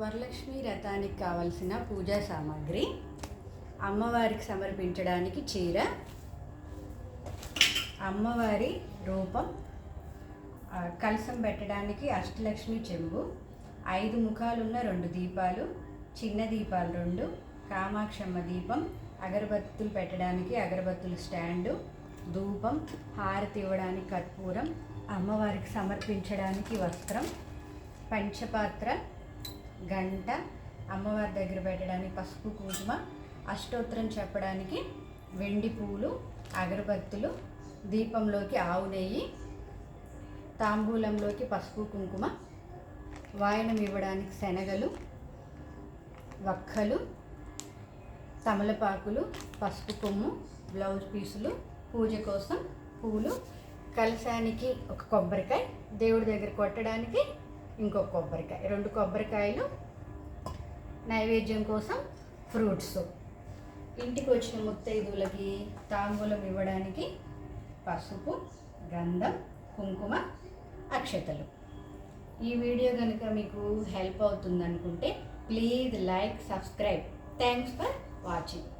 వరలక్ష్మి వ్రతానికి కావలసిన పూజా సామాగ్రి, అమ్మవారికి సమర్పించడానికి చీర, అమ్మవారి రూపం, కలశం పెట్టడానికి అష్టలక్ష్మి చెంబు, 5 ముఖాలున్న 2 దీపాలు, చిన్న దీపాలు 2, కామాక్షమ్మ దీపం, అగరబత్తులు పెట్టడానికి అగరబత్తుల స్టాండు, ధూపం, హారతి ఇవ్వడానికి కర్పూరం, అమ్మవారికి సమర్పించడానికి వస్త్రం, పంచపాత్ర, గంట, అమ్మవారి దగ్గర పెట్టడానికి పసుపు కుంకుమ, అష్టోత్తరం చెప్పడానికి వెండి పూలు, అగరబత్తులు, దీపంలోకి ఆవు నెయ్యి, తాంబూలంలోకి పసుపు కుంకుమ, వాయనం ఇవ్వడానికి శనగలు, వక్కలు, తమలపాకులు, పసుపు కొమ్ము, బ్లౌజ్ పీసులు, పూజ కోసం పూలు, కలశానికి ఒక కొబ్బరికాయ, దేవుడి దగ్గర కొట్టడానికి ఇంకొక కొబ్బరికాయ, 2 కొబ్బరికాయలు, నైవేద్యం కోసం ఫ్రూట్స్, ఇంటికి వచ్చిన ముత్తైదువులకి తాంబూలం ఇవ్వడానికి పసుపు, గంధం, కుంకుమ, అక్షతలు. ఈ వీడియో కనుక మీకు హెల్ప్ అవుతుందనుకుంటే please like, subscribe. Thanks for watching.